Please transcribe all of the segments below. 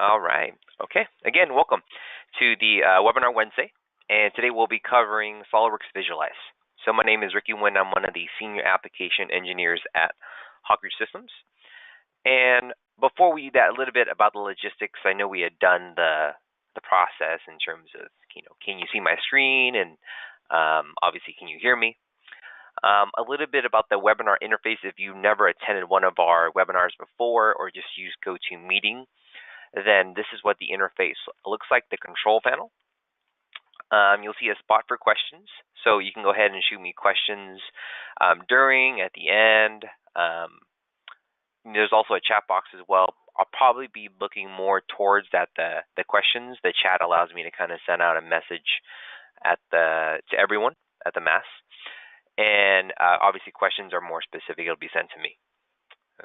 All right. Okay. Again, welcome to the webinar Wednesday, and today we'll be covering SOLIDWORKS Visualize. So my name is Ricky Nguyen. I'm one of the senior application engineers at Hawkridge Systems. And before we do that, a little bit about the logistics. I know we had done the process in terms of, can you see my screen, and obviously, can you hear me? A little bit about the webinar interface. If you've never attended one of our webinars before or just used GoToMeeting, then this is what the interface looks like, the control panel. You'll see a spot for questions, so you can go ahead and shoot me questions during, at the end. There's also a chat box as well. I'll probably be looking more towards the questions. The chat allows me to kind of send out a message to everyone at the mass. And obviously questions are more specific. It'll be sent to me.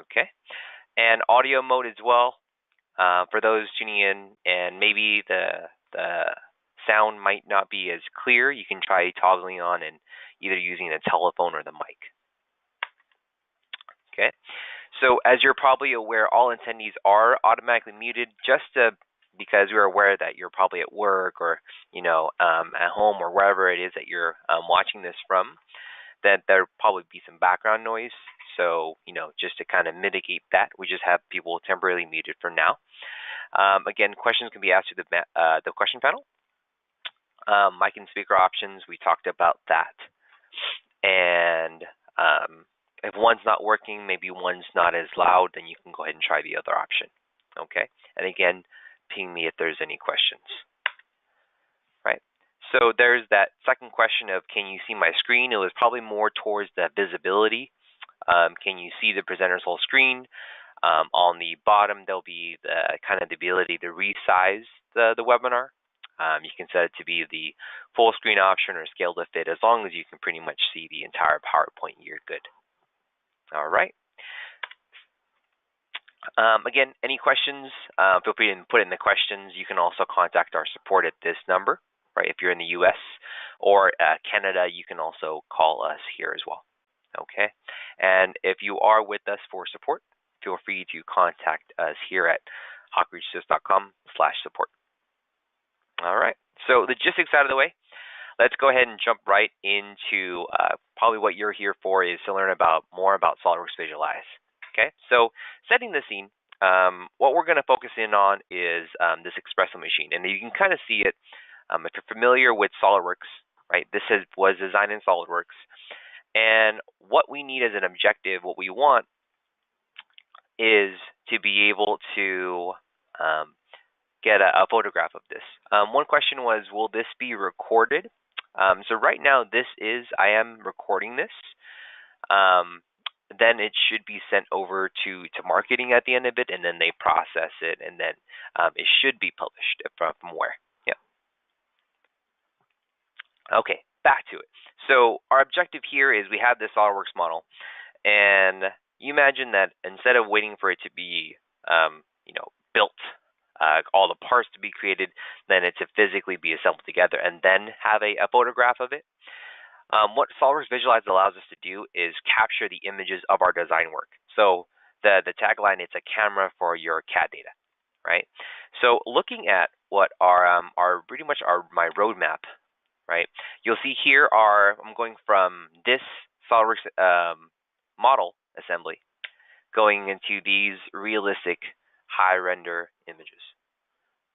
Okay. And audio mode as well. For those tuning in and maybe the sound might not be as clear, you can try toggling on and either using the telephone or the mic. Okay. So as you're probably aware, all attendees are automatically muted because we're aware that you're probably at work or at home or wherever it is that you're watching this from, that there'll probably be some background noise. So, just to kind of mitigate that, we just have people temporarily muted for now. Again, questions can be asked through the question panel. Mic and speaker options, we talked about that. And if one's not working, maybe one's not as loud, then you can go ahead and try the other option. Okay? And again, ping me if there's any questions. Right? So there's that second question of, can you see my screen? It was probably more towards the visibility. Can you see the presenter's whole screen? On the bottom, there'll be the ability to resize the webinar. You can set it to be the full screen option or scale to fit. As long as you can pretty much see the entire PowerPoint, you're good. All right. Again, any questions, feel free to put in the questions. You can also contact our support at this number, right? If you're in the US or Canada, you can also call us here as well. Okay. And if you are with us for support, feel free to contact us here at hawkridgesys.com/support. All right. So logistics out of the way. Let's go ahead and jump right into probably what you're here for is to learn more about SOLIDWORKS Visualize. Okay. So setting the scene, what we're going to focus in on is this espresso machine, and you can kind of see it if you're familiar with SOLIDWORKS. Right. This was designed in SOLIDWORKS. And what we need as an objective, what we want, is to be able to get a photograph of this. One question was, will this be recorded? So right now, I am recording this. Then it should be sent over to marketing at the end of it, and then they process it, and then it should be published from where. Yeah. Okay, back to it. So our objective here is we have this SOLIDWORKS model, and you imagine that instead of waiting for it to be, built, all the parts to be created, then it to physically be assembled together, and then have a photograph of it. What SOLIDWORKS Visualize allows us to do is capture the images of our design work. So the tagline, it's a camera for your CAD data, right? So looking at what my roadmap. Right, you'll see here I'm going from this SOLIDWORKS model assembly going into these realistic high render images.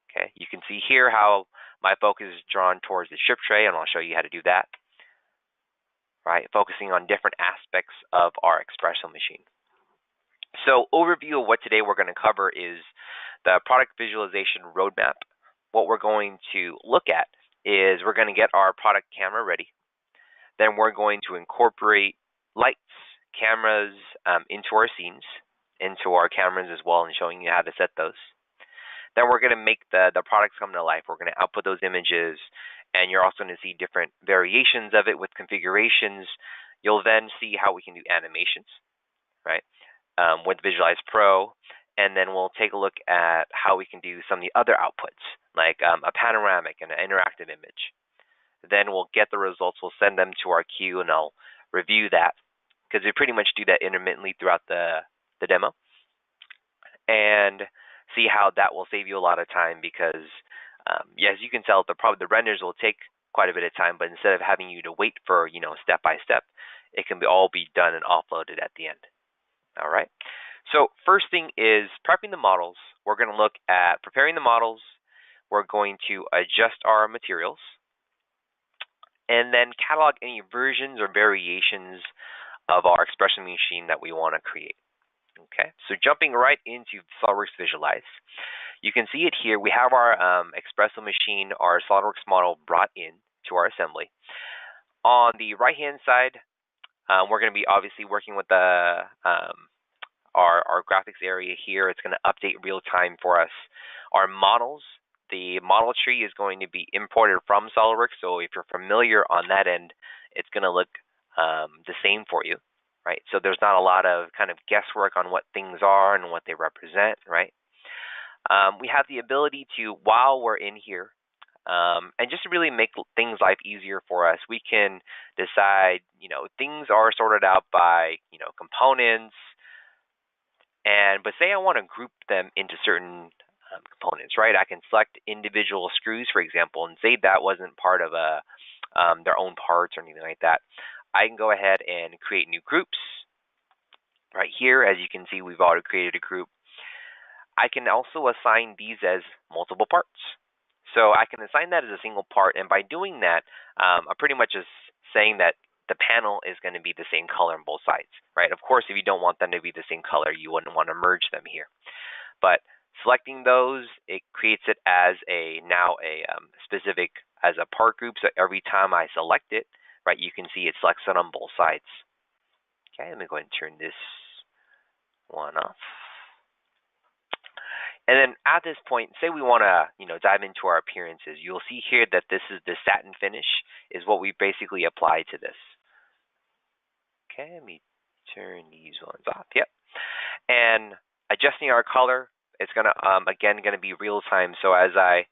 Okay, you can see here how my focus is drawn towards the strip tray, and I'll show you how to do that. Right, focusing on different aspects of our espresso machine. So overview of what today we're going to cover is the product visualization roadmap. What we're going to look at is we're going to get our product camera ready. Then we're going to incorporate lights, cameras into our scenes, into our cameras as well, and showing you how to set those. Then we're going to make the products come to life. We're going to output those images, and you're also going to see different variations of it with configurations. You'll then see how we can do animations, right, with Visualize Pro. And then we'll take a look at how we can do some of the other outputs, like a panoramic and an interactive image. Then we'll get the results. We'll send them to our queue, and I'll review that, because we pretty much do that intermittently throughout the demo. And see how that will save you a lot of time because, as you can tell, the renders will take quite a bit of time, but instead of having you to wait for, step by step, it can all be done and offloaded at the end. All right. So first thing is prepping the models. We're going to look at preparing the models. We're going to adjust our materials and then catalog any versions or variations of our expression machine that we want to create. Okay, so jumping right into SOLIDWORKS Visualize. You can see it here. We have our Espresso machine, our SOLIDWORKS model brought in to our assembly. On the right-hand side, we're going to be obviously working with the our graphics area here. It's going to update real time for us. Our models, the model tree is going to be imported from SOLIDWORKS. So if you're familiar on that end, it's going to look the same for you, right? So there's not a lot of kind of guesswork on what things are and what they represent, right? We have the ability to, while we're in here, and just to really make things life easier for us, we can decide, things are sorted out by, components, but say I want to group them into certain components, right? I can select individual screws, for example, and say that wasn't part of their own parts or anything like that. I can go ahead and create new groups. Right here, as you can see, we've already created a group. I can also assign these as multiple parts. So I can assign that as a single part, and by doing that, I'm pretty much just saying that the panel is going to be the same color on both sides, right? Of course, if you don't want them to be the same color, you wouldn't want to merge them here. But selecting those, it creates it as now a specific as a part group. So every time I select it, right, you can see it selects it on both sides. Okay, let me go ahead and turn this one off. And then at this point, say we want to, dive into our appearances. You'll see here that this is the satin finish is what we basically apply to this. Okay, let me turn these ones off. Yep. And adjusting our color, it's going to, again, going to be real time. So as I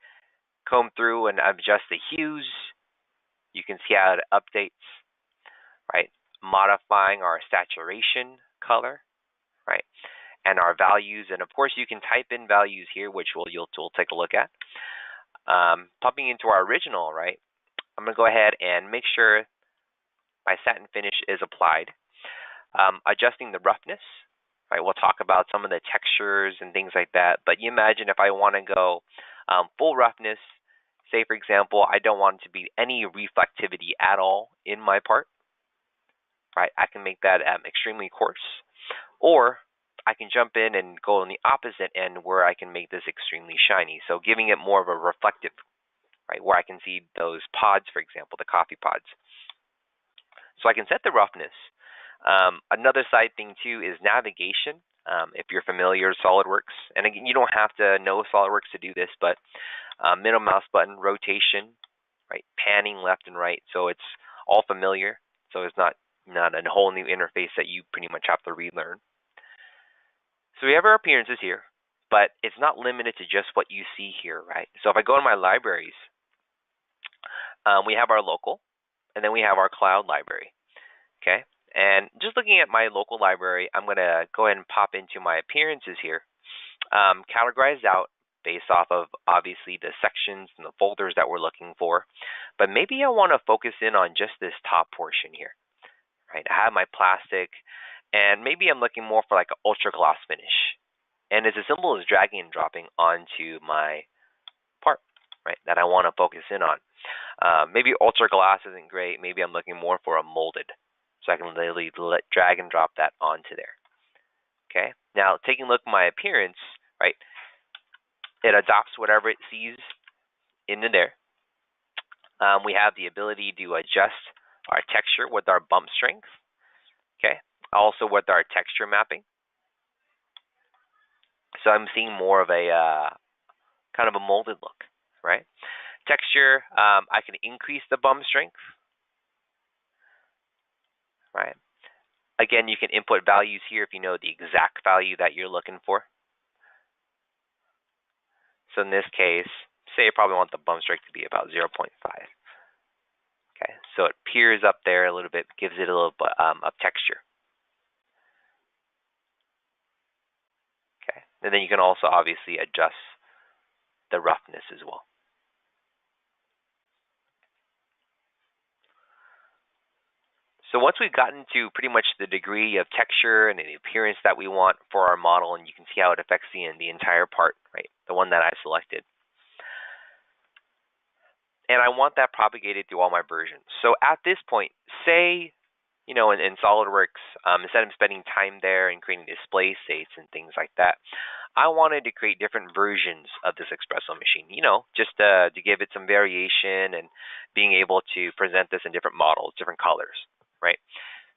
comb through and adjust the hues, you can see how it updates, right? Modifying our saturation color, right? And our values, and of course you can type in values here, which you'll take a look at. Popping into our original, right? I'm going to go ahead and make sure my satin finish is applied. Adjusting the roughness, right? We'll talk about some of the textures and things like that. But you imagine if I want to go full roughness, say for example, I don't want it to be any reflectivity at all in my part, right? I can make that extremely coarse, or I can jump in and go on the opposite end where I can make this extremely shiny. So giving it more of a reflective, right, where I can see those pods, for example, the coffee pods. So I can set the roughness. Another side thing too is navigation. If you're familiar with SOLIDWORKS, and again, you don't have to know SOLIDWORKS to do this, but middle mouse button, rotation, right, panning left and right. So it's all familiar. So it's not a whole new interface that you pretty much have to relearn. So we have our appearances here, but it's not limited to just what you see here, right? So if I go to my libraries, we have our local, and then we have our cloud library, okay? And just looking at my local library, I'm going to go ahead and pop into my appearances here, categorized out based off of, obviously, the sections and the folders that we're looking for. But maybe I want to focus in on just this top portion here, right? I have my plastic, and maybe I'm looking more for like an ultra gloss finish. And it's as simple as dragging and dropping onto my part, right, that I want to focus in on. Maybe ultra gloss isn't great. Maybe I'm looking more for a molded. So I can literally drag and drop that onto there. Okay. Now, taking a look at my appearance, right, it adopts whatever it sees into there. We have the ability to adjust our texture with our bump strength. Okay. Also with our texture mapping. So I'm seeing more of a kind of a molded look, right? Texture, I can increase the bump strength, right? Again, you can input values here if you know the exact value that you're looking for. So in this case, say you probably want the bump strength to be about 0.5. Okay, so it peers up there a little bit, gives it a little bit of texture. Okay, And then you can also obviously adjust the roughness as well. So once we've gotten to pretty much the degree of texture and the appearance that we want for our model, and you can see how it affects the entire part, right? The one that I selected. And I want that propagated through all my versions. So at this point, say, in SolidWorks, instead of spending time there and creating display states and things like that, I wanted to create different versions of this espresso machine, just to give it some variation and being able to present this in different models, different colors, right?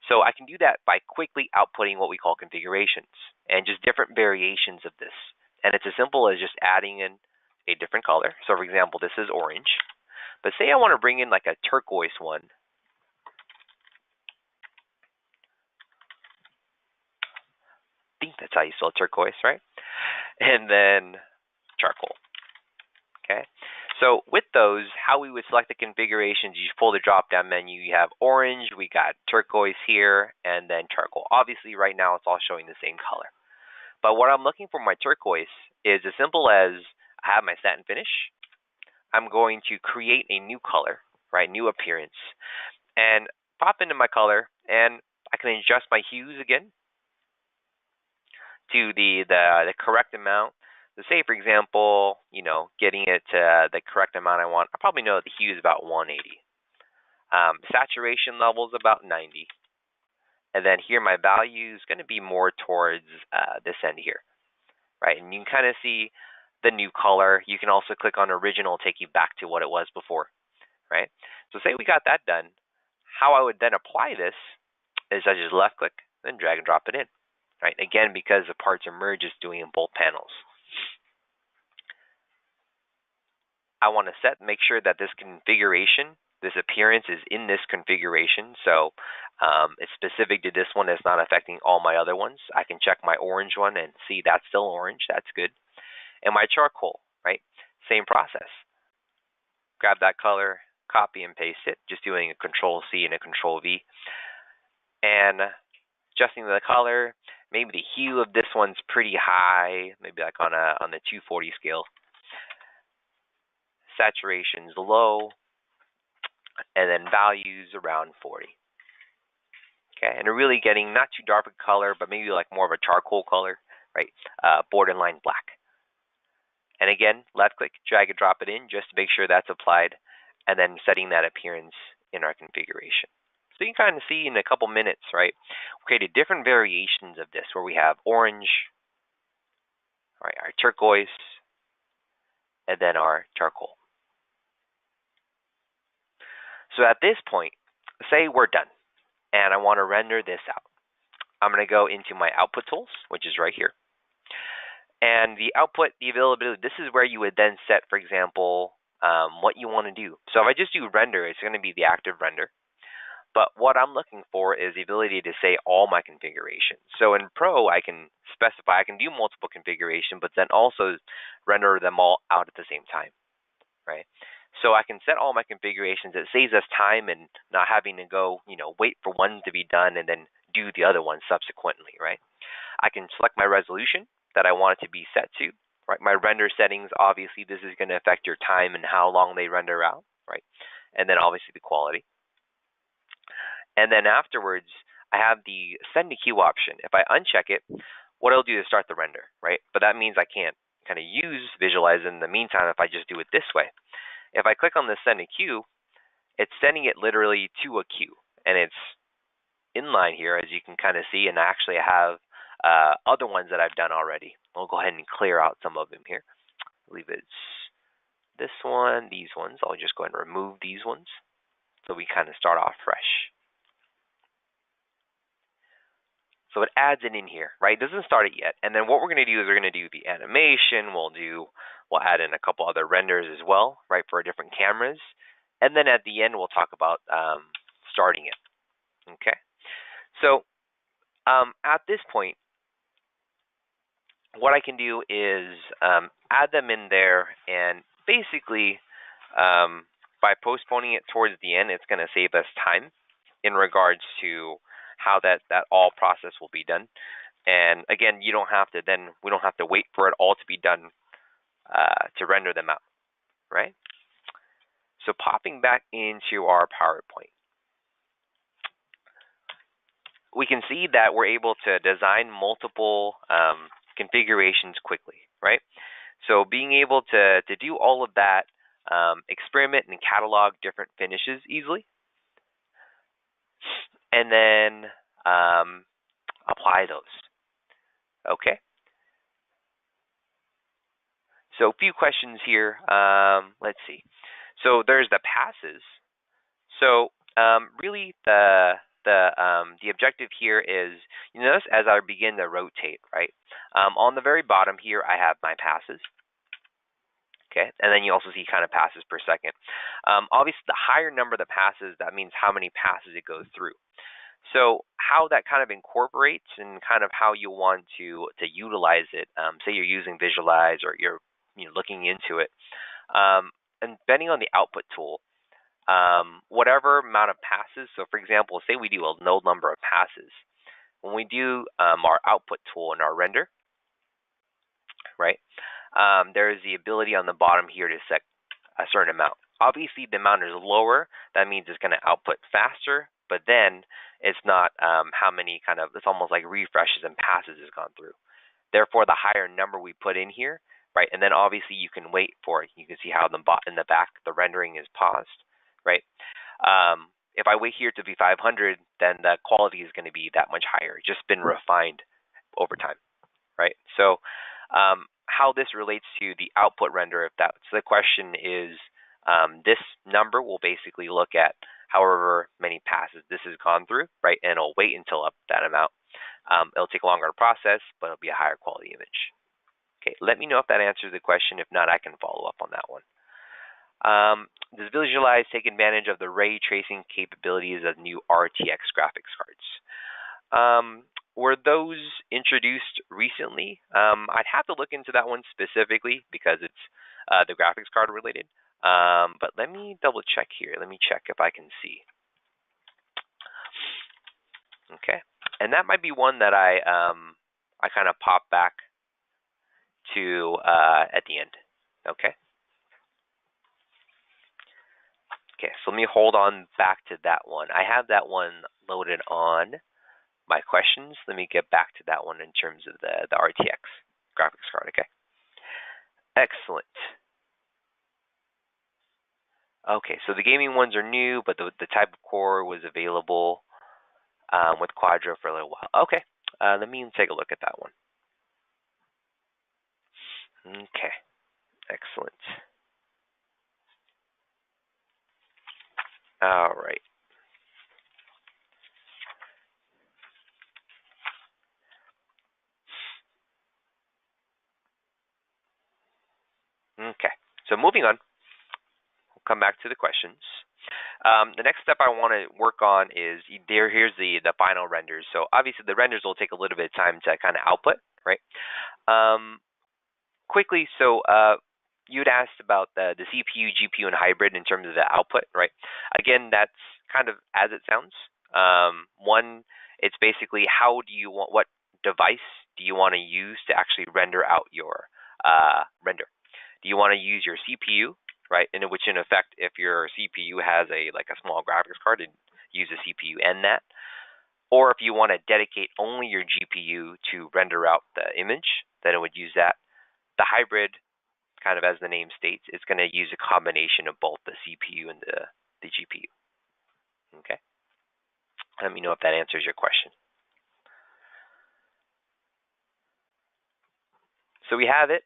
So I can do that by quickly outputting what we call configurations and just different variations of this. And it's as simple as just adding in a different color. So for example, this is orange. But say I want to bring in like a turquoise one. I think that's how you spell turquoise, right? And then charcoal. Okay. So with those, how we would select the configurations, you just pull the drop-down menu. You have orange, we got turquoise here, and then charcoal. Obviously, right now it's all showing the same color. But what I'm looking for my turquoise is as simple as I have my satin finish. I'm going to create a new color, right? New appearance, and pop into my color, and I can adjust my hues again to the correct amount. So say, for example, getting it to the correct amount I want. I probably know that the hue is about 180. Saturation level is about 90. And then here my value is going to be more towards this end here, right? And you can kind of see the new color. You can also click on original, take you back to what it was before, right? So say we got that done. How I would then apply this is I just left click, then drag and drop it in, right? Again, because the parts are merged, it's doing in both panels. I want to make sure that this configuration, this appearance is in this configuration. So it's specific to this one. It's not affecting all my other ones. I can check my orange one and see that's still orange. That's good. And my charcoal, right? Same process. Grab that color, copy and paste it, just doing a Control C and a Control V. And adjusting the color, maybe the hue of this one's pretty high, maybe like on the 240 scale. Saturation's low, and then values around 40. Okay, and we're really getting not too dark a color, but maybe like more of a charcoal color, right? Borderline black. And again, left click, drag and drop it in just to make sure that's applied, and then setting that appearance in our configuration. So you can kind of see in a couple minutes, right? We created different variations of this where we have orange, right, our turquoise, and then our charcoal. So at this point, say we're done, and I want to render this out. I'm going to go into my output tools, which is right here. And the output, the availability, this is where you would then set, for example, what you want to do. So if I just do render, it's going to be the active render. But what I'm looking for is the ability to say all my configurations. So in Pro, I can specify, I can do multiple configurations, but then also render them all out at the same time, right? So I can set all my configurations. It saves us time and not having to go, wait for one to be done and then do the other one subsequently, right? I can select my resolution that I want it to be set to, right? My render settings, obviously, this is going to affect your time and how long they render out, right? And then obviously the quality. And then afterwards, I have the send to queue option. If I uncheck it, what it'll do is start the render, right? But that means I can't kind of use Visualize in the meantime if I just do it this way. If I click on the send to queue, it's sending it literally to a queue, and it's inline here, as you can kind of see, and I actually have other ones that I've done already. I'll go ahead and clear out some of them here. I believe it's this one, these ones. I'll just go ahead and remove these ones so we kind of start off fresh. So it adds it in here, right? It doesn't start it yet. And then what we're going to do is we're going to do the animation. We'll add in a couple other renders as well, right, for different cameras. And then at the end, we'll talk about starting it. Okay. So at this point, what I can do is add them in there, and basically by postponing it towards the end, it's going to save us time in regards to how that all process will be done. And again, we don't have to wait for it all to be done to render them out, right? So popping back into our PowerPoint, we can see that we're able to design multiple configurations quickly, right? So being able to do all of that, experiment and catalog different finishes easily, and then apply those. Okay. So a few questions here. Let's see. So there's the passes. So really the objective here is, you notice as I begin to rotate, right? On the very bottom here, I have my passes. Okay, and then you also see kind of passes per second. Obviously, the higher number the passes, that means how many passes it goes through. So how that kind of incorporates and kind of how you want to utilize it. Say you're using Visualize or you're looking into it, and depending on the output tool, whatever amount of passes. So for example, say we do a no number of passes. When we do our output tool in our render, right? There is the ability on the bottom here to set a certain amount. Obviously, the amount is lower. That means it's going to output faster, but then it's not how many it's almost like refreshes and passes has gone through. Therefore, the higher number we put in here, right? And then obviously you can wait for it. You can see how in the back, the rendering is paused, right? If I wait here to be 500, then the quality is going to be that much higher. It's just been refined over time, right? So how this relates to the output render, if that's the question, is this number will basically look at however many passes this has gone through, right? And it'll wait until up that amount. It'll take longer to process, but it'll be a higher quality image. Okay, let me know if that answers the question. If not, I can follow up on that one. Does Visualize take advantage of the ray tracing capabilities of new RTX graphics cards? Were those introduced recently? I'd have to look into that one specifically because it's the graphics card related. But let me double check here. Let me check if I can see. Okay, and that might be one that I kind of pop back to at the end. Okay. Okay, so let me hold on back to that one. I have that one loaded on my questions. Let me get back to that one in terms of the RTX graphics card. Okay. Excellent. Okay, so the gaming ones are new, but the type of core was available with Quadro for a little while. Okay, let me take a look at that one. Okay, excellent. All right. Okay, so moving on. We'll come back to the questions. The next step I want to work on is here's the final renders. So obviously the renders will take a little bit of time to kind of output, right? Quickly, so you'd asked about the CPU, GPU, and hybrid in terms of the output, right? Again, that's kind of as it sounds. One, it's basically what device do you want to use to actually render out your render? Do you want to use your CPU, right? In which, in effect, if your CPU has a small graphics card, and use a CPU and that. Or if you want to dedicate only your GPU to render out the image, then it would use that. The hybrid, kind of as the name states, is going to use a combination of both the CPU and the GPU. Okay. Let me know if that answers your question. So we have it.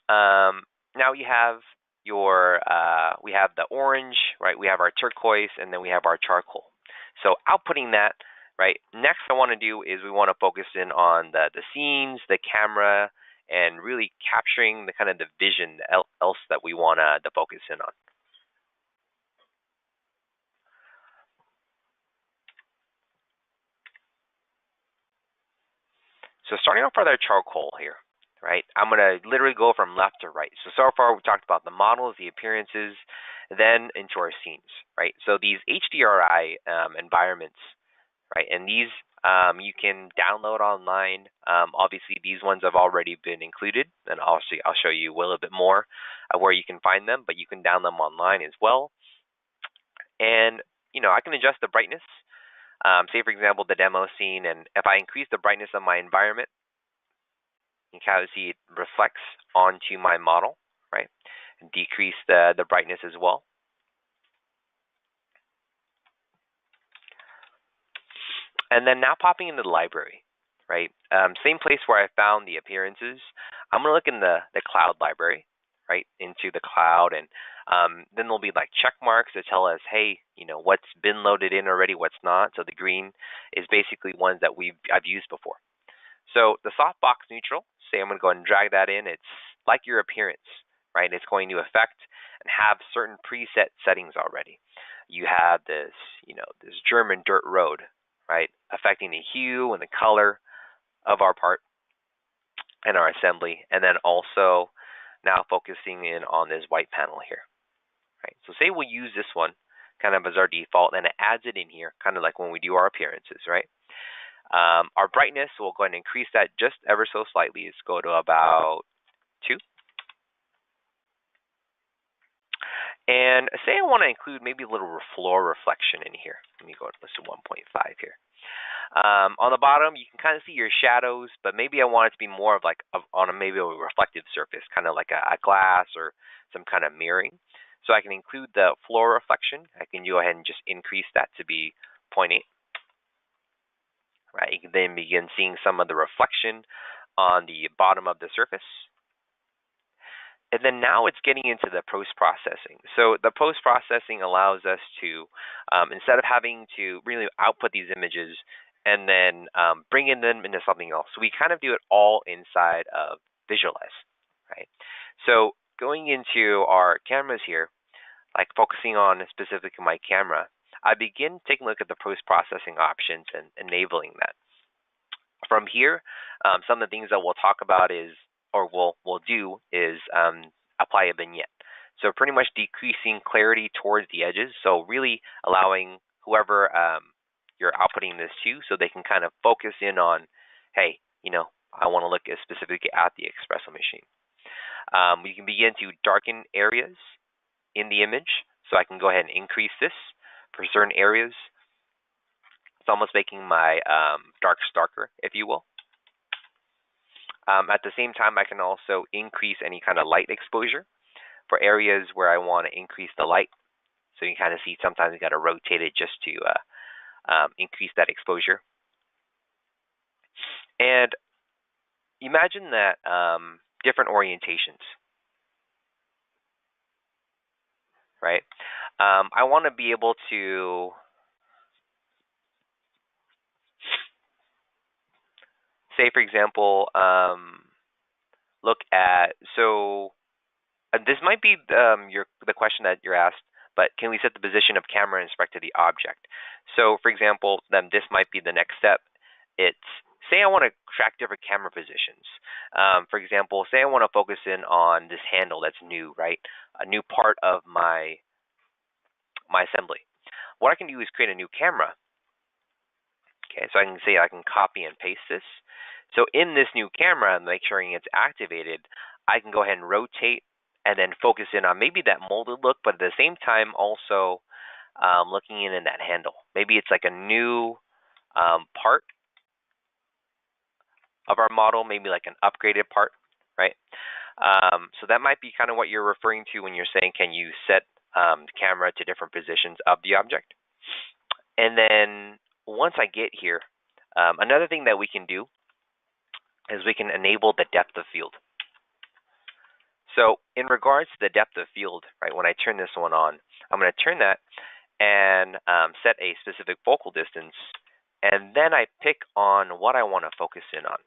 Now you have we have the orange, right? We have our turquoise, and then we have our charcoal. So outputting that, right? Next, I want to do is we want to focus in on the scenes, the camera, and really capturing the kind of the vision else that we want to focus in on. So starting off with our charcoal here, right? I'm going to literally go from left to right. So far we talked about the models, the appearances, then into our scenes, right? So these HDRI environments, right? And these You can download online. Obviously, these ones have already been included, and I'll show you a little bit more where you can find them, but you can download them online as well. And I can adjust the brightness. Say, for example, the demo scene, and if I increase the brightness of my environment, you can kind of see it reflects onto my model, right? And decrease the brightness as well. And then now popping into the library, right? Same place where I found the appearances. I'm going to look in the cloud library, right, into the cloud, and then there'll be like check marks that tell us, hey, what's been loaded in already, what's not. So the green is basically ones that I've used before. So the softbox neutral, say I'm going to go and drag that in. It's like your appearance, right? It's going to affect and have certain preset settings already. You have this, this German dirt road, right, affecting the hue and the color of our part and our assembly, and then also now focusing in on this white panel here, right? So say we'll use this one kind of as our default, and it adds it in here, kind of like when we do our appearances, right? Our brightness, we'll go ahead and increase that just ever so slightly. Let's go to about 2. And say I want to include maybe a little floor reflection in here. Let me go to 1.5 here. On the bottom, you can kind of see your shadows, but maybe I want it to be more of like on maybe a reflective surface, kind of like a glass or some kind of mirroring. So I can include the floor reflection. I can go ahead and just increase that to be 0.8. Right, you can then begin seeing some of the reflection on the bottom of the surface. And then now it's getting into the post-processing. So the post-processing allows us to, instead of having to really output these images and then bring them into something else, we kind of do it all inside of Visualize, right? So going into our cameras here, like focusing on specifically my camera, I begin taking a look at the post-processing options and enabling that. From here, some of the things that we'll talk about is, or we'll do is apply a vignette. So pretty much decreasing clarity towards the edges. So really allowing whoever you're outputting this to, so they can kind of focus in on, hey, I want to look specifically at the espresso machine. We can begin to darken areas in the image. So I can go ahead and increase this for certain areas. It's almost making my darks darker, if you will. At the same time, I can also increase any kind of light exposure for areas where I want to increase the light. So you can kind of see sometimes you got to rotate it just to increase that exposure. And imagine that different orientations, right? I want to be able to say, for example, look at, so this might be the question that you're asked, but can we set the position of camera in respect to the object? So, for example, then this might be the next step. It's, say I want to track different camera positions. For example, say I want to focus in on this handle that's new, right? A new part of my assembly. What I can do is create a new camera. Okay, so I can say I can copy and paste this. So in this new camera, make sure it's activated, I can go ahead and rotate and then focus in on maybe that molded look, but at the same time also looking in that handle. Maybe it's like a new part of our model, maybe like an upgraded part, right? So that might be kind of what you're referring to when you're saying, can you set the camera to different positions of the object? And then once I get here, another thing that we can do is we can enable the depth of field. So in regards to the depth of field, right, when I turn this one on, I'm going to turn that and set a specific focal distance, and then I pick on what I want to focus in on.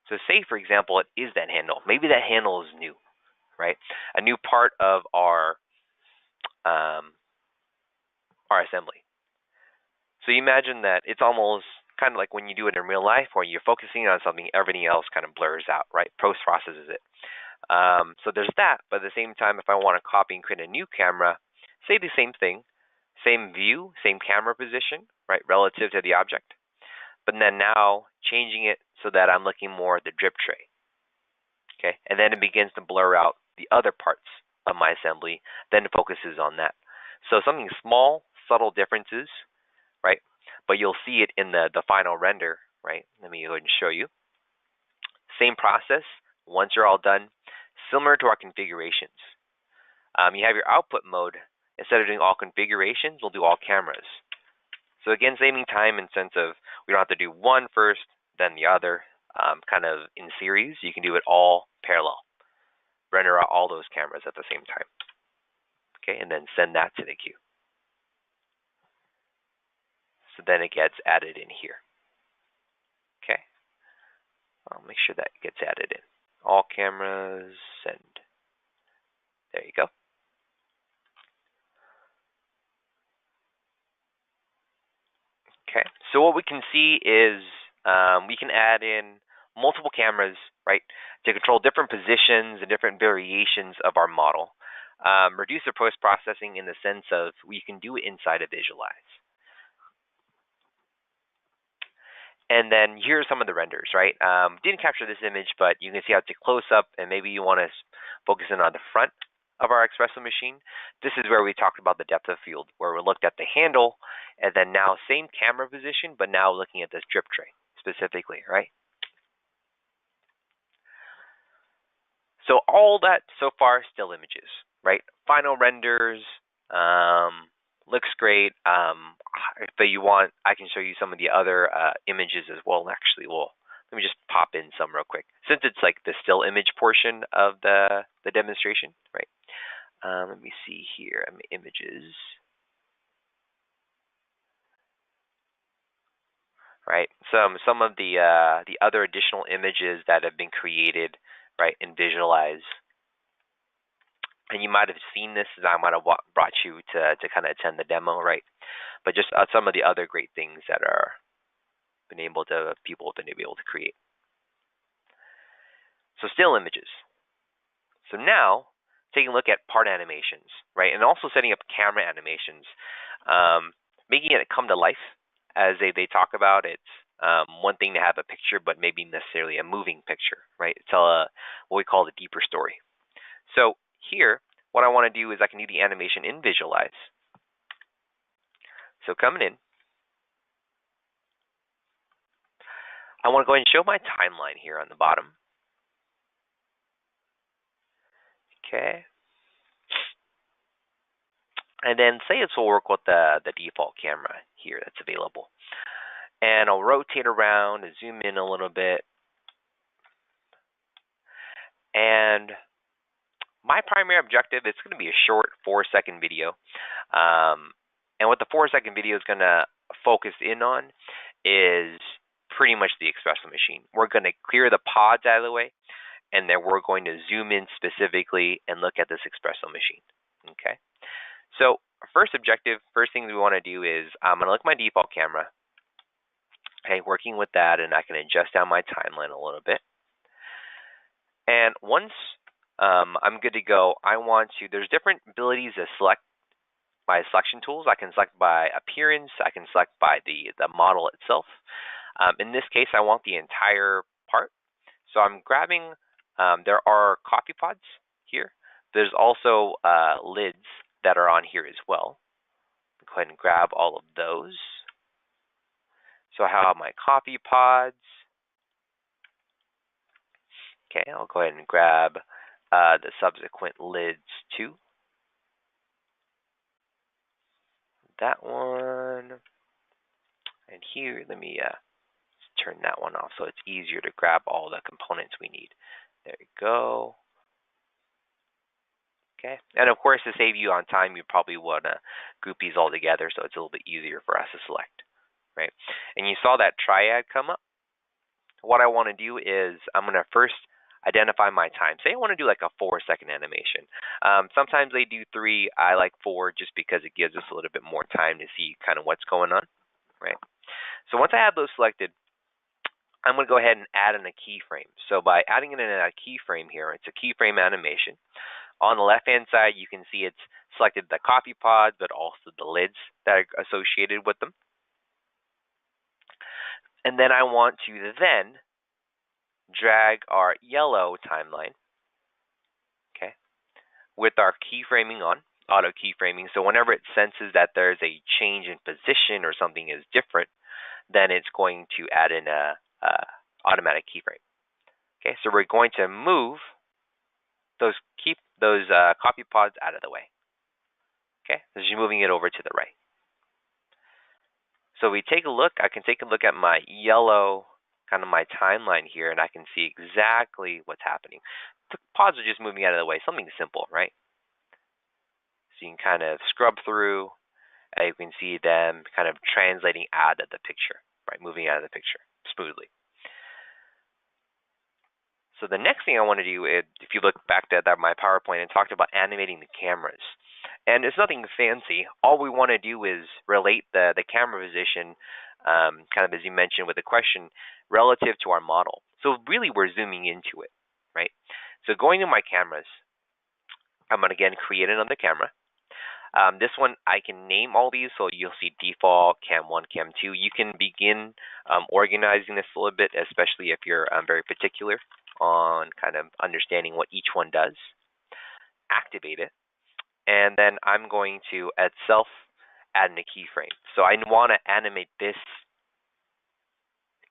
So say, for example, it is that handle. Maybe that handle is new, right? A new part of our assembly. So you imagine that it's almost kind of like when you do it in real life, where you're focusing on something, everything else kind of blurs out, right? Post-processes it. So there's that, but at the same time, if I want to copy and create a new camera, say the same thing, Same view, same camera position, right, relative to the object. But then now changing it so that I'm looking more at the drip tray. Okay, and then it begins to blur out the other parts of my assembly, then it focuses on that. So something small, subtle differences, right? But you'll see it in the final render, right? Let me go ahead and show you. Same process, once you're all done, similar to our configurations. You have your output mode. Instead of doing all configurations, we'll do all cameras. So again, saving time in sense of we don't have to do one first, then the other, kind of in series. You can do it all parallel. Render out all those cameras at the same time. Okay, and then send that to the queue. So then it gets added in here. Okay, I'll make sure that gets added in. All cameras, send. There you go. Okay, so what we can see is we can add in multiple cameras, right, to control different positions and different variations of our model. Reduce the post-processing in the sense of we can do it inside of Visualize. And then here are some of the renders, right? Didn't capture this image, but you can see how it's a close-up, and maybe you want to focus in on the front of our espresso machine. This is where we talked about the depth of field, where we looked at the handle, and then now same camera position, but now looking at this drip tray specifically, right? So all that so far still images, right? Final renders, looks great. If you want, I can show you some of the other images as well. Actually, let me just pop in some real quick, since it's like the still image portion of the demonstration, right? Let me see here, images. Right, some of the other additional images that have been created, right, in Visualize. And you might have seen this as I might have brought you to kind of attend the demo, right? But just some of the other great things that people have been able to create. So still images. So now taking a look at part animations, right, and also setting up camera animations, making it come to life. As they talk about, it's one thing to have a picture, but maybe necessarily a moving picture, right? Tell what we call the deeper story. So here, what I want to do is I can do the animation in Visualize. So coming in, I want to go ahead and show my timeline here on the bottom. Okay. And then say this will work with the default camera here that's available. And I'll rotate around and zoom in a little bit. And my primary objective is going to be a short 4-second video. And what the 4-second video is going to focus in on is pretty much the espresso machine. We're going to clear the pods out of the way, and then we're going to zoom in specifically and look at this espresso machine. Okay. So first thing we want to do is I'm going to look at my default camera. Okay, working with that, and I can adjust down my timeline a little bit. And once I'm good to go, there's different abilities to select by selection tools. I can select by appearance. I can select by the model itself. In this case, I want the entire part. So I'm grabbing, there are coffee pods here. There's also lids that are on here as well. Go ahead and grab all of those. So I have my coffee pods. Okay, I'll go ahead and grab the subsequent lids too. That one. And here, let me turn that one off so it's easier to grab all the components we need. There you go. Okay, and of course, to save you on time, you probably want to group these all together so it's a little bit easier for us to select, right? And you saw that triad come up. What I want to do is I'm going to first identify my time. Say I want to do like a 4-second animation. Sometimes they do 3. I like 4 just because it gives us a little bit more time to see kind of what's going on, right? So once I have those selected, I'm going to go ahead and add in a keyframe. So by adding it in a keyframe here, it's a keyframe animation. On the left-hand side, you can see it's selected the copy pods, but also the lids that are associated with them. And then I want to then drag our yellow timeline, okay, with our keyframing on, auto keyframing. So whenever it senses that there's a change in position or something is different, then it's going to add in a automatic keyframe. Okay, so we're going to move those copy pods out of the way. Okay, so just moving it over to the right. So we take a look. I can take a look at my yellow, kind of my timeline here, and I can see exactly what's happening. The pods are just moving out of the way. Something simple, right? So you can kind of scrub through, and you can see them kind of translating out of the picture, right? Moving out of the picture smoothly. So the next thing I want to do is, if you look back at my PowerPoint, and talked about animating the cameras. And it's nothing fancy. All we want to do is relate the camera position, kind of as you mentioned with the question, relative to our model. So really we're zooming into it, right? So going to my cameras, I'm going to again create another camera. This one, I can name all these, so you'll see default, cam 1, cam 2. You can begin organizing this a little bit, especially if you're very particular on kind of understanding what each one does. Activate it, and then I'm going to add self, add in a keyframe. So I want to animate this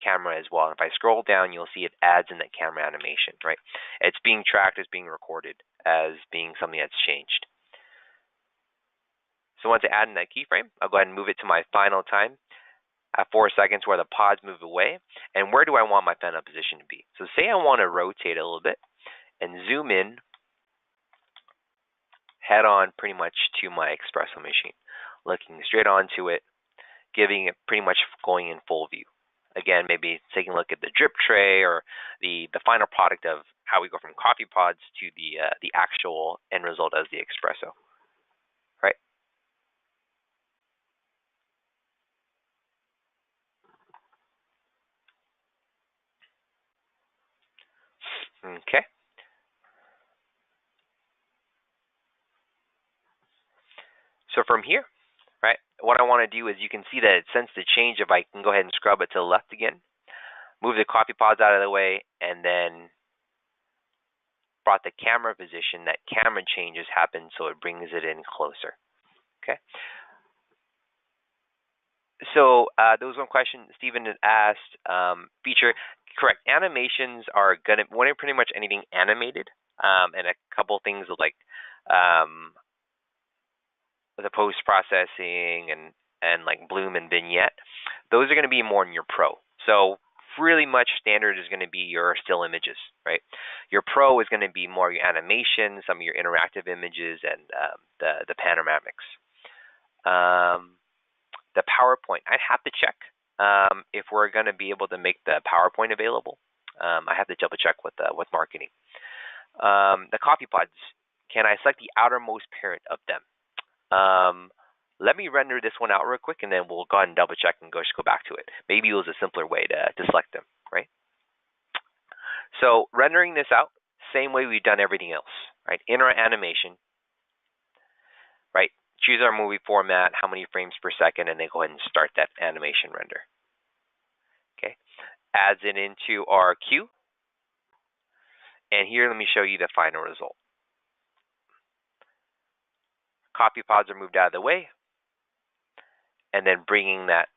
camera as well. If I scroll down, you'll see it adds in that camera animation, right? It's being tracked as being recorded as being something that's changed. So once I add in that keyframe, I'll go ahead and move it to my final time at 4 seconds where the pods move away. And where do I want my final position to be? So say I want to rotate a little bit and zoom in head on pretty much to my espresso machine, looking straight onto it, giving it pretty much going in full view. Again, maybe taking a look at the drip tray or the final product of how we go from coffee pods to the actual end result as the espresso, right? Okay. So from here, right, what I want to do is you can see that it sensed the change. If I can go ahead and scrub it to the left again, move the coffee pods out of the way, and then brought the camera position, that camera changes happen, so it brings it in closer. Okay. So there was one question Stephen had asked. Feature, correct. Animations are gonna, when pretty much anything animated, and a couple things like the post processing and like bloom and vignette. Those are going to be more in your pro. So really much standard is going to be your still images, right? Your pro is going to be more your animation, some of your interactive images, and the panoramics. The PowerPoint, I'd have to check if we're going to be able to make the PowerPoint available. I have to double check with marketing. The copy pods, can I select the outermost parent of them? Let me render this one out real quick, and then we'll go ahead and double check and just go back to it. Maybe it was a simpler way to select them, right? So rendering this out, same way we've done everything else, right? In our animation, right? Choose our movie format, how many frames per second, and then go ahead and start that animation render. Okay, adds it into our queue. And here, let me show you the final result. Copy pods are moved out of the way, and then bringing that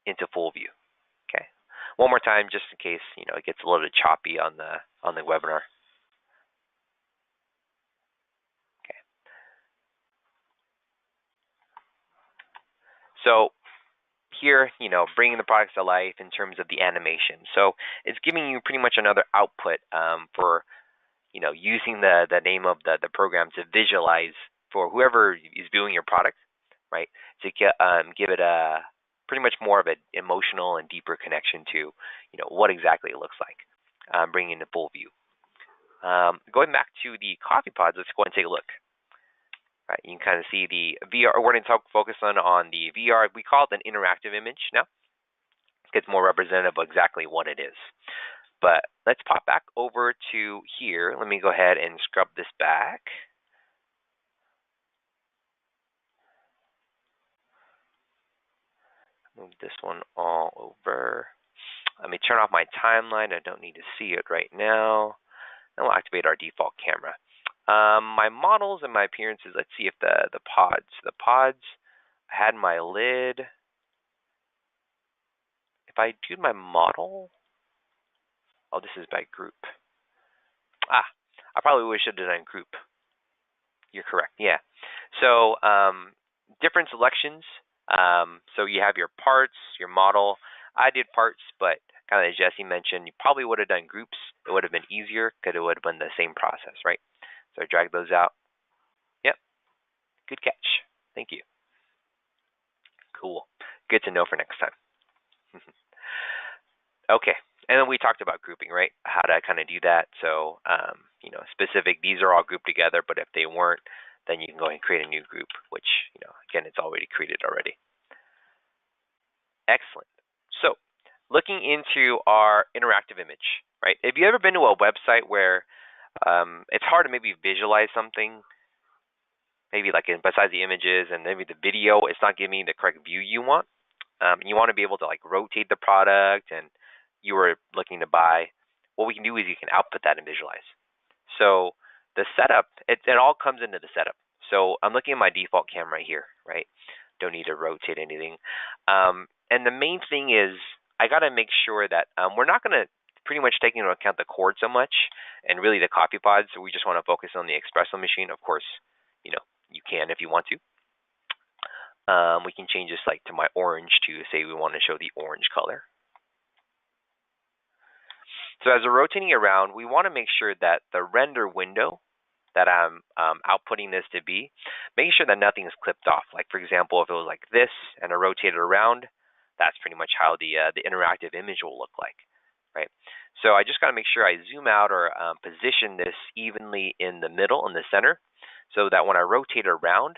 into full view. Okay, one more time, just in case it gets a little bit choppy on the webinar. Okay, so here, bringing the products to life in terms of the animation. So it's giving you pretty much another output for using the name of the program to visualize for whoever is viewing your product, right? To give it a pretty much more of an emotional and deeper connection to what exactly it looks like, bringing the full view. Going back to the coffee pods, let's go and take a look. Right, you can kind of see the VR. We're going to focus on the VR. We call it an interactive image now. It's more representative of exactly what it is. But let's pop back over to here. Let me go ahead and scrub this back. Move this one all over. Let me turn off my timeline. I don't need to see it right now. And we'll activate our default camera. My models and my appearances, let's see if the pods. The pods, I had my lid. If I do my model, oh, this is by group. I probably should have done group. You're correct, yeah. So different selections. So you have your parts, your model. I did parts, but kind of as Jesse mentioned, you probably would have done groups. It would have been easier because it would have been the same process, right? So I drag those out. Yep, good catch. Thank you. Cool. Good to know for next time. Okay, and then we talked about grouping, right? How to kind of do that. So, specific, these are all grouped together, but if they weren't, then you can go ahead and create a new group, which, again, it's already created already. Excellent. So, looking into our interactive image, right? Have you ever been to a website where it's hard to maybe visualize something, maybe like besides the images and maybe the video, it's not giving you the correct view you want? You want to be able to like rotate the product and you were looking to buy, what we can do is you can output that and visualize. So the setup, it all comes into the setup. So I'm looking at my default camera here, right? Don't need to rotate anything. And the main thing is I got to make sure that we're not going to pretty much take into account the cord so much and really the copy pods. So we just want to focus on the espresso machine. Of course, you can if you want to. We can change this like to my orange to say we want to show the orange color. So as we're rotating around, we want to make sure that the render window that I'm outputting this to be, making sure that nothing is clipped off. Like for example, if it was like this and I rotate it around, that's pretty much how the interactive image will look like, right? So I just got to make sure I zoom out or position this evenly in the middle, in the center, so that when I rotate around,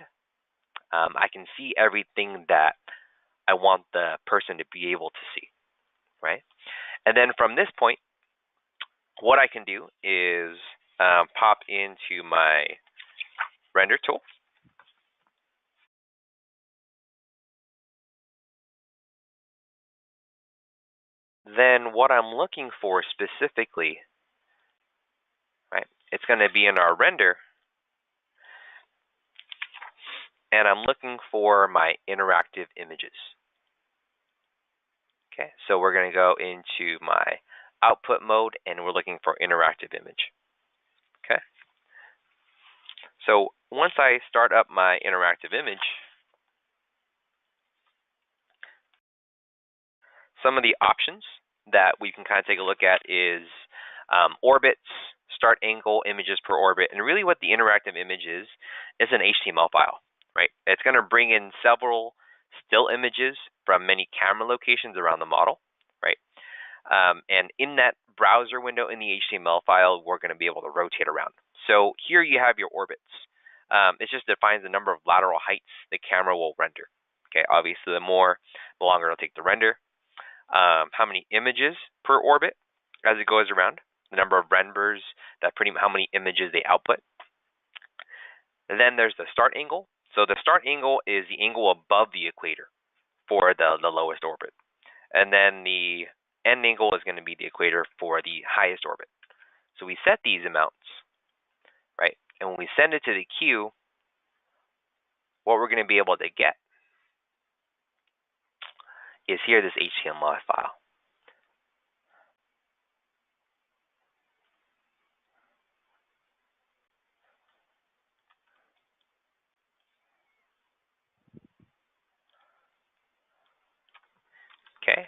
I can see everything that I want the person to be able to see, right? And then from this point, what I can do is pop into my render tool. Then what I'm looking for specifically, right, it's going to be in our render, and I'm looking for my interactive images. Okay, so we're going to go into my output mode, and we're looking for interactive image. Okay, so once I start up my interactive image, some of the options that we can kind of take a look at is orbits, start angle, images per orbit, and really what the interactive image is an HTML file, right? It's going to bring in several still images from many camera locations around the model, right? And in that browser window in the HTML file, we're going to be able to rotate around. So here you have your orbits. It just defines the number of lateral heights the camera will render. Okay, obviously the longer it'll take to render. How many images per orbit as it goes around, the number of renders, how many images they output. And then there's the start angle. So the start angle is the angle above the equator for the lowest orbit. And then the end angle is going to be the equator for the highest orbit. So we set these amounts, right? And when we send it to the queue, what we're going to be able to get is here this HTML file. Okay.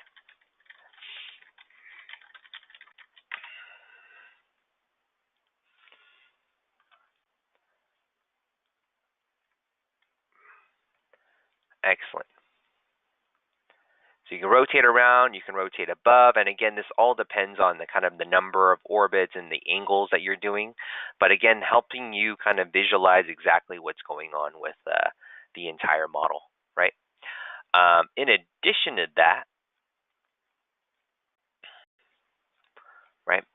Excellent. So you can rotate around, you can rotate above, and again, this all depends on the kind of the number of orbits and the angles that you're doing. But again, helping you kind of visualize exactly what's going on with the entire model, right? In addition to that, right,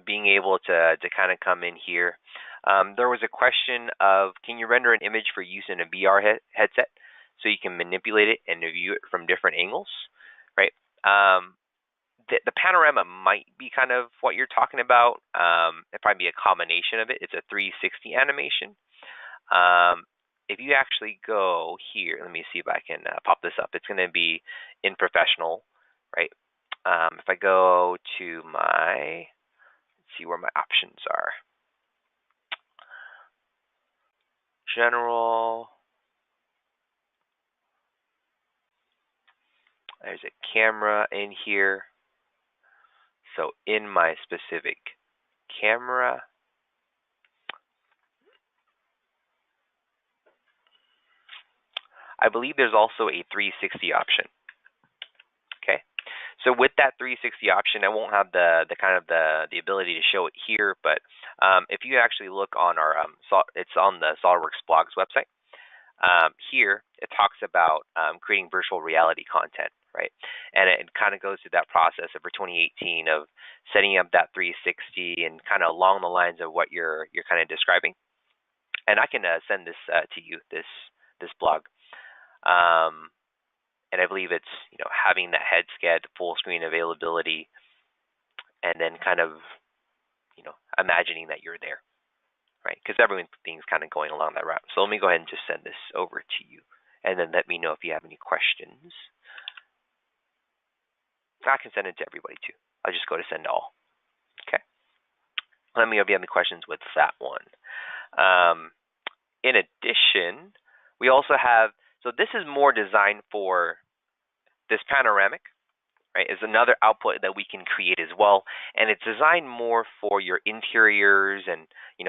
being able to kind of come in here, there was a question of, can you render an image for use in a VR headset? so you can manipulate it and view it from different angles, right? The panorama might be kind of what you're talking about. It probably be a combination of it. It's a 360 animation. If you actually go here, let me see if I can pop this up. It's going to be in professional, right? If I go to let's see where my options are. General. There's a camera in here. So in my specific camera, I believe there's also a 360 option. Okay. So with that 360 option, I won't have the ability to show it here, but if you actually look on our it's on the SolidWorks blogs website. Here it talks about creating virtual reality content, right? And it kind of goes through that process for 2018 of setting up that 360 and kind of along the lines of what you're kind of describing. And I can send this to you, this blog. And I believe it's having that head SCAD full screen availability, and then kind of imagining that you're there, right? Because everything's kind of going along that route. So let me go ahead and just send this over to you, and then let me know if you have any questions. I can send it to everybody too. I'll just go to send all. Okay. Let me know if you have any questions with that one. In addition, we also have, so this is more designed for this panoramic, right, is another output that we can create as well. And it's designed more for your interiors and,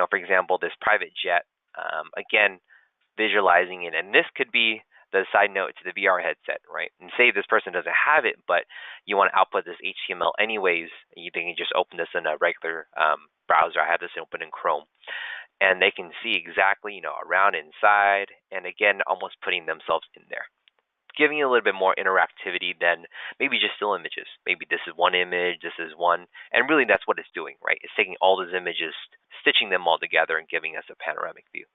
for example, this private jet, again, visualizing it. And this could be the side note to the VR headset, right? And say this person doesn't have it, but you want to output this HTML anyways, you can just open this in a regular browser. I have this open in Chrome. And they can see exactly, around inside, and again, almost putting themselves in there, giving you a little bit more interactivity than maybe just still images. Maybe this is one image, this is one, and really that's what it's doing, right? It's taking all those images, stitching them all together, and giving us a panoramic view.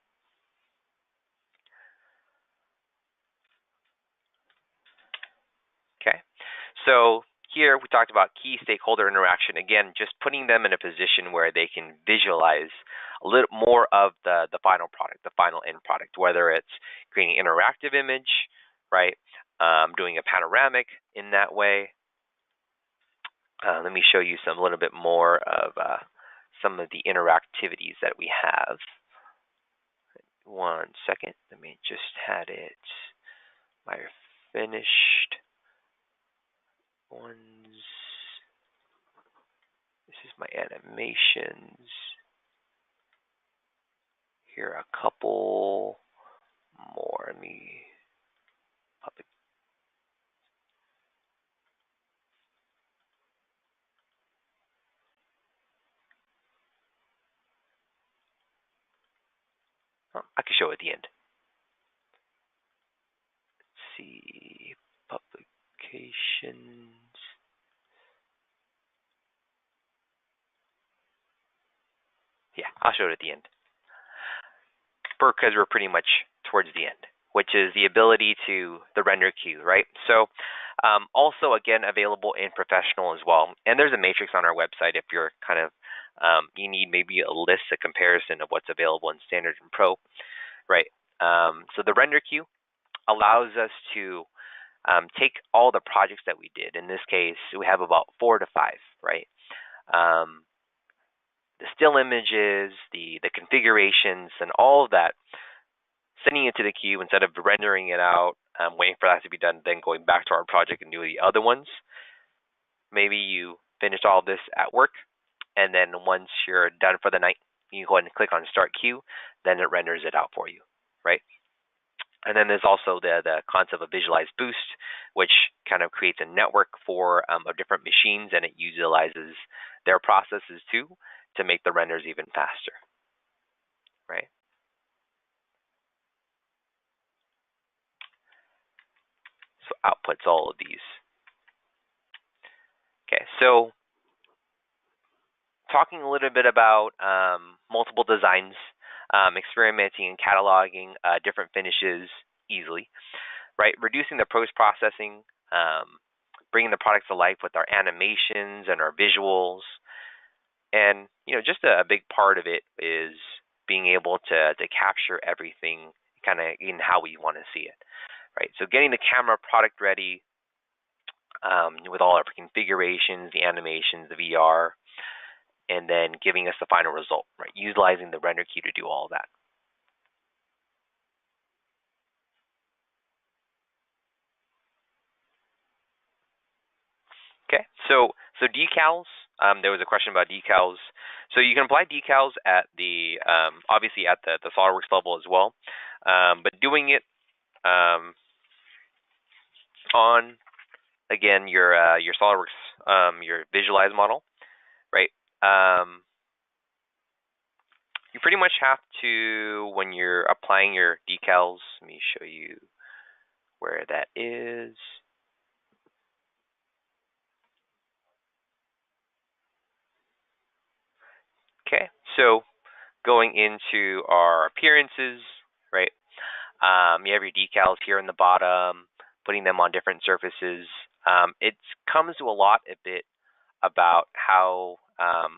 Okay, so here we talked about key stakeholder interaction. Again, just putting them in a position where they can visualize a little more of the final product, the final end product, whether it's creating an interactive image, right? Doing a panoramic in that way. Let me show you a little bit more of some of the interactivities that we have. 1 second. Let me just had it. My finished ones. This is my animations. Here are a couple more. Let me pop it. Oh, I can show it at the end. Let's see, publications. Yeah, I'll show it at the end. Because we're pretty much towards the end, which is the ability to the render queue, right? So also, again, available in professional as well. And there's a matrix on our website if you're kind of, you need maybe a list, a comparison of what's available in standard and pro, right? So the render queue allows us to take all the projects that we did. In this case, we have about 4 to 5, right? The still images, the configurations, and all of that, sending it to the queue instead of rendering it out, waiting for that to be done, then going back to our project and doing the other ones. Maybe you finish all this at work, and then once you're done for the night, you go ahead and click on Start Queue, then it renders it out for you, right? And then there's also the concept of Visualize Boost, which kind of creates a network for of different machines, and it utilizes their processes too to make the renders even faster, right? So outputs all of these. Okay, so talking a little bit about multiple designs, experimenting and cataloging different finishes easily. right? Reducing the post-processing, bringing the products to life with our animations and our visuals. And, just a big part of it is being able to capture everything kind of in how we want to see it, right? So getting the camera product ready with all our configurations, the animations, the VR, and then giving us the final result, right? Utilizing the render queue to do all of that. Okay, so decals. There was a question about decals. So you can apply decals at the obviously at the SolidWorks level as well, but doing it on again your SolidWorks your visualized model, right? You pretty much have to, when you're applying your decals. Let me show you where that is. Okay, so going into our appearances, right? You have your decals here in the bottom, putting them on different surfaces. It comes to a bit about how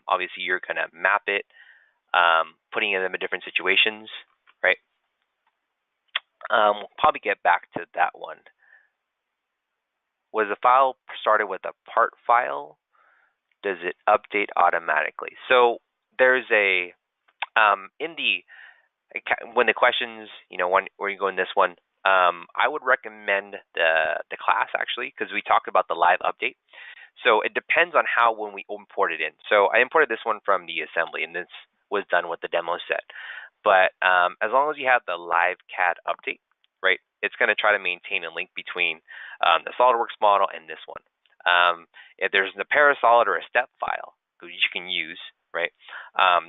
obviously you're going to map it, putting them in different situations, right? We'll probably get back to that one. Was the file started with a part file? Does it update automatically? So there's a when the questions, where you go in this one, I would recommend the class actually, because we talked about the live update. So it depends on when we import it in. So I imported this one from the assembly, and this was done with the demo set. But as long as you have the live CAD update, right, it's going to try to maintain a link between the SolidWorks model and this one. If there's a Parasolid or a step file, which you can use, right,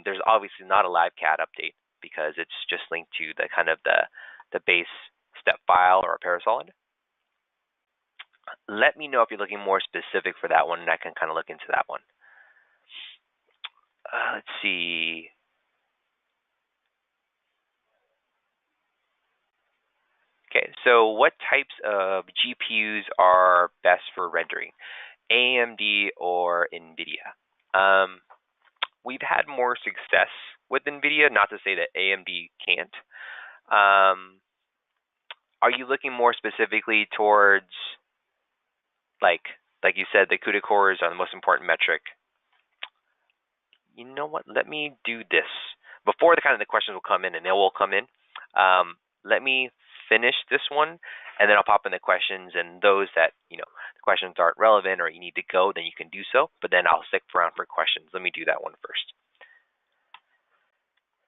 there's obviously not a live CAD update because it's just linked to the kind of the base step file or a Parasolid. Let me know if you're looking more specific for that one, and I can kind of look into that one. Let's see. Okay, so what types of GPUs are best for rendering, AMD or NVIDIA? We've had more success with NVIDIA, not to say that AMD can't. Are you looking more specifically towards, like you said, the CUDA cores are the most important metric? You know what? Let me do this. Before the questions will come in, and they will come in, let me finish this one, and then I'll pop in the questions, and those that, the questions aren't relevant or you need to go, then you can do so, but then I'll stick around for questions. Let me do that one first.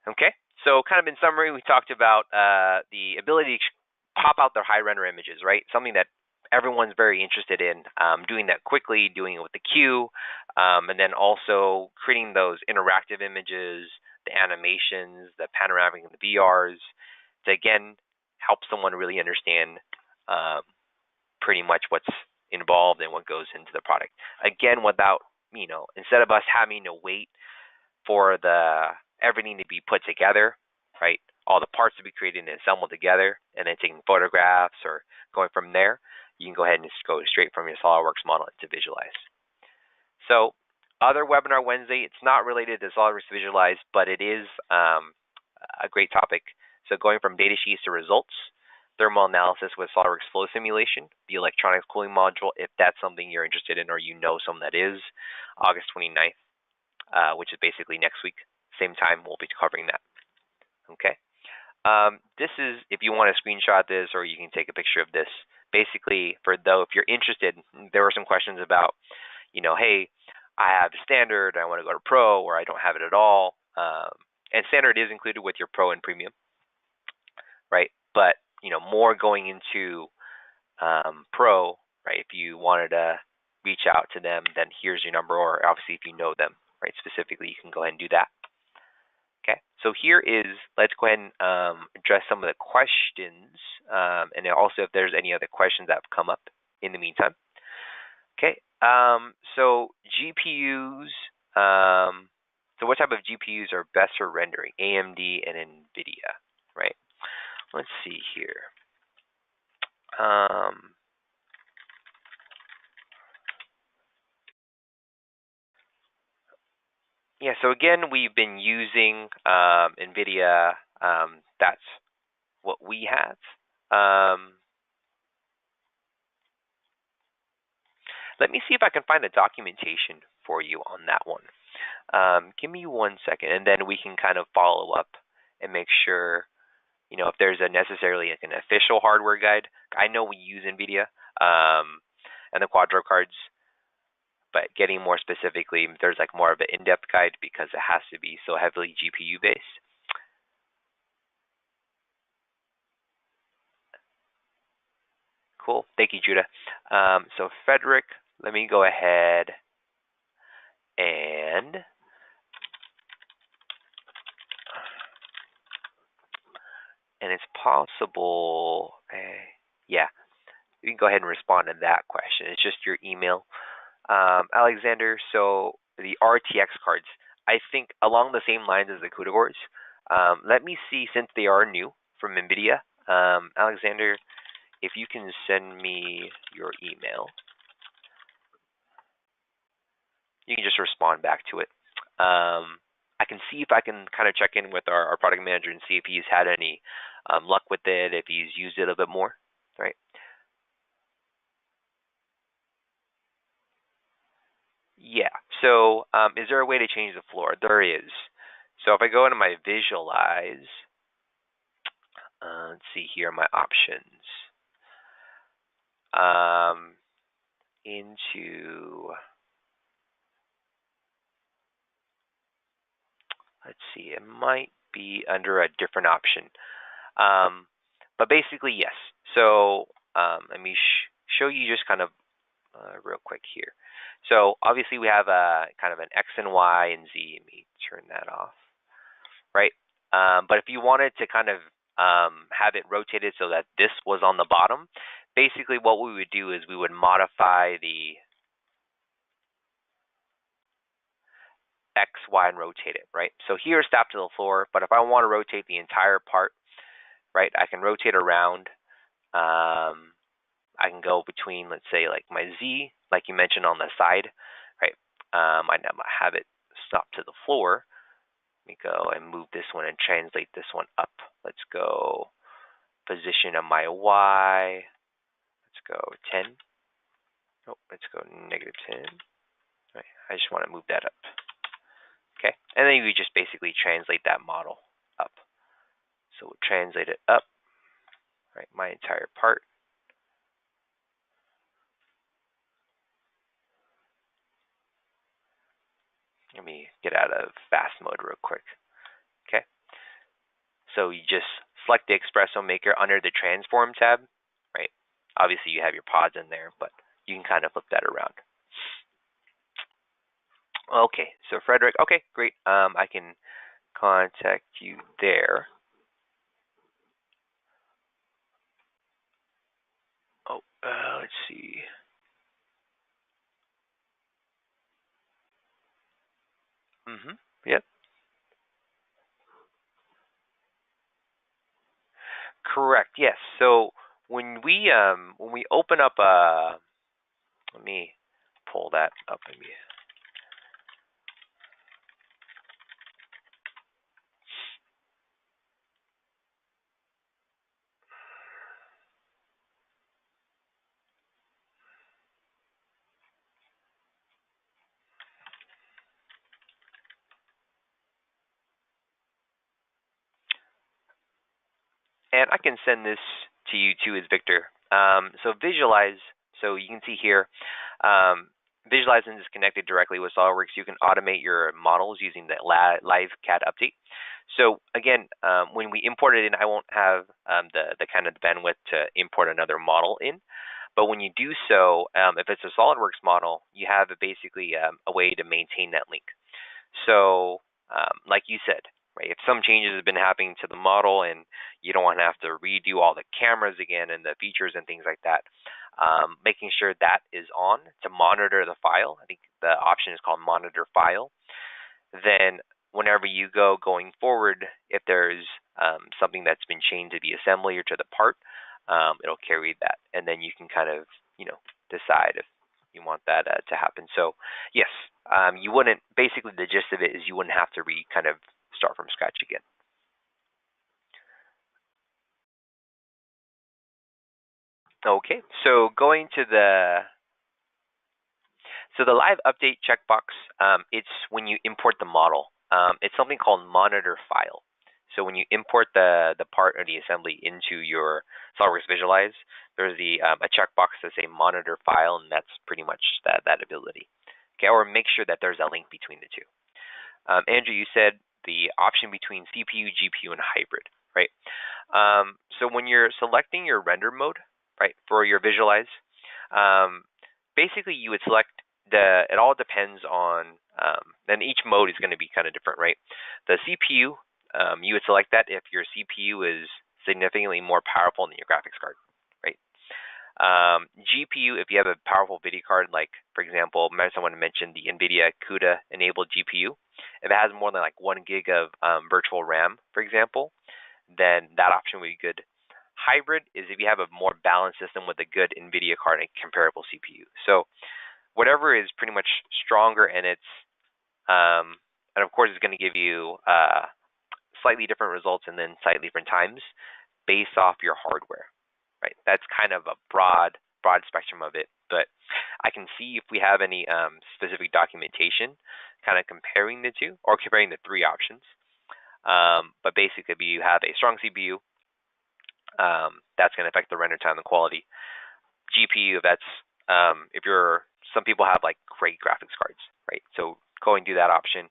Okay, so kind of in summary, we talked about the ability to pop out their high render images, right? Something that everyone's very interested in, doing that quickly, doing it with the queue, and then also creating those interactive images, the animations, the panoramic, and the VRs to, again, help someone really understand pretty much what's involved and what goes into the product. Again, without, instead of us having to wait for everything to be put together, right? All the parts to be created and assembled together, and then taking photographs or going from there, you can go ahead and just go straight from your SolidWorks model to visualize. So, other webinar Wednesday, it's not related to SolidWorks Visualize, but it is a great topic. So going from data sheets to results, thermal analysis with SolidWorks flow simulation, the electronics cooling module, if that's something you're interested in or someone that is, August 29th, which is basically next week. Same time, we'll be covering that. Okay. This is, if you want to screenshot this or you can take a picture of this, basically, if you're interested, there were some questions about, hey, I have standard, I want to go to pro, or I don't have it at all. And standard is included with your pro and premium, right? But, more going into pro, right? If you wanted to reach out to them, then here's your number, or obviously if you know them, right, specifically, you can go ahead and do that. Okay, so here is, let's go ahead and address some of the questions, and also if there's any other questions that have come up in the meantime. Okay, so GPUs, so what type of GPUs are best for rendering, AMD and NVIDIA, right? Let's see here. Yeah, so again, we've been using NVIDIA. That's what we have. Let me see if I can find the documentation for you on that one. Give me 1 second, and then we can kind of follow up and make sure, if there's necessarily like an official hardware guide. I know we use NVIDIA and the Quadro cards, but getting more specifically, there's like more of an in-depth guide because it has to be so heavily GPU based. Cool. Thank you, Judah. So Frederick, let me go ahead and it's possible. Yeah, you can go ahead and respond to that question. It's just your email, Alexander. So the RTX cards, I think along the same lines as the CUDA cores. Let me see, since they are new from NVIDIA, Alexander, if you can send me your email, you can just respond back to it. I can see if I can kind of check in with our product manager and see if he's had any luck with it, if he's used it a bit more, right? Yeah. So is there a way to change the floor? There is. So if I go into my visualize, let's see here, my options. Let's see, it might be under a different option. But basically, yes. So let me show you just kind of real quick here. So obviously we have a kind of an X and Y and Z. Let me turn that off, right? But if you wanted to kind of have it rotated so that this was on the bottom, basically what we would do is we would modify the X, Y, and rotate it, right? So here is tap to the floor, but if I want to rotate the entire part, right, I can rotate around. I can go between, let's say, like my Z, like you mentioned on the side, right? I have it stop to the floor. Let me go and move this one and translate this one up. Let's go position of my Y. Let's go 10. Oh, let's go -10. Right. I just want to move that up. Okay, and then you just basically translate that model up. So we'll translate it up, right? My entire part. Let me get out of fast mode real quick. Okay. So you just select the Espresso Maker under the Transform tab, right? Obviously you have your pods in there, but you can kind of flip that around. Okay, so Frederick, okay, great. I can contact you there. Oh, let's see. Yep. Correct. Yes. So when we open up let me pull that up maybe. And I can send this to you too as Victor. So visualize. So you can see here, visualizing is connected directly with SolidWorks. You can automate your models using the live CAD update. So again, when we import it in, I won't have the kind of bandwidth to import another model in. But when you do so, if it's a SolidWorks model, you have basically a way to maintain that link. So like you said, right, if some changes have been happening to the model and you don't want to have to redo all the cameras again and the features and things like that, making sure that is on to monitor the file. I think the option is called monitor file. Then whenever you go going forward, if there's something that's been changed to the assembly or to the part, it'll carry that, and then you can kind of, decide if you want that to happen. So yes, you wouldn't, basically the gist of it is you wouldn't have to kind of start from scratch again. Okay, so going to the live update checkbox, it's when you import the model. It's something called monitor file. So when you import the part or the assembly into your SOLIDWORKS Visualize, there's a checkbox that says monitor file, and that's pretty much that ability. Okay, or make sure that there's a link between the two. Andrew, you said the option between CPU, GPU, and hybrid, right? So when you're selecting your render mode, right, for your Visualize, basically you would select it all depends on, then each mode is going to be kind of different, right? The CPU, you would select that if your CPU is significantly more powerful than your graphics card, right? GPU, if you have a powerful video card, like for example, someone mentioned the NVIDIA CUDA enabled GPU, if it has more than like 1 gig of virtual RAM, for example, then that option would be good. Hybrid is if you have a more balanced system with a good NVIDIA card and comparable CPU. So whatever is pretty much stronger, and it's and of course it's going to give you slightly different results and then slightly different times based off your hardware, right? That's kind of a broad spectrum of it, but I can see if we have any specific documentation kind of comparing the two or comparing the three options. But basically, if you have a strong CPU, that's going to affect the render time and the quality. GPU, that's some people have like great graphics cards, right? So going to that option.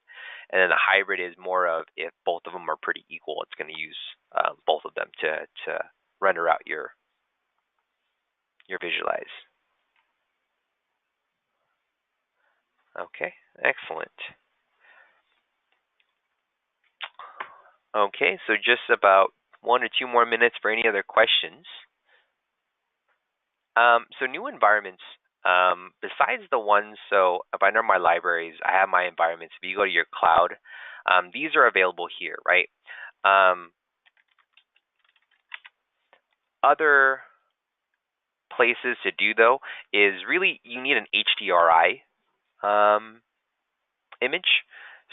And then the hybrid is more of if both of them are pretty equal, it's going to use both of them to render out your Visualize. Okay, excellent. Okay, so just about 1 or 2 more minutes for any other questions. So new environments, besides the ones, so if I know my libraries, I have my environments. If you go to your cloud, these are available here, right? Other places to do, though, is really you need an HDRI image.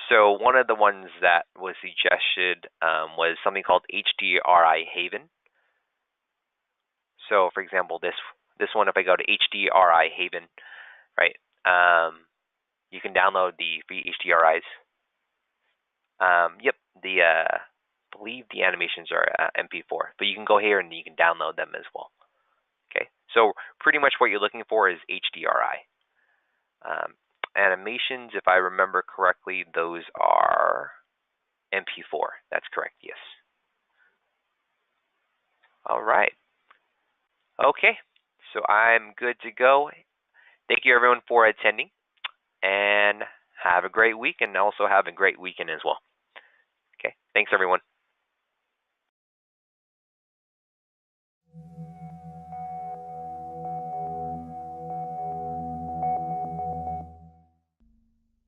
So one of the ones that was suggested was something called HDRI Haven. So for example, this one, if I go to HDRI Haven, right, you can download the free HDRIs. Yep, I believe the animations are MP4, but you can go here and you can download them as well. Okay, so pretty much what you're looking for is HDRI. Animations, if I remember correctly, those are MP4. That's correct, yes. All right. Okay, so I'm good to go. Thank you, everyone, for attending, and have a great week, and also have a great weekend as well. Okay, thanks, everyone.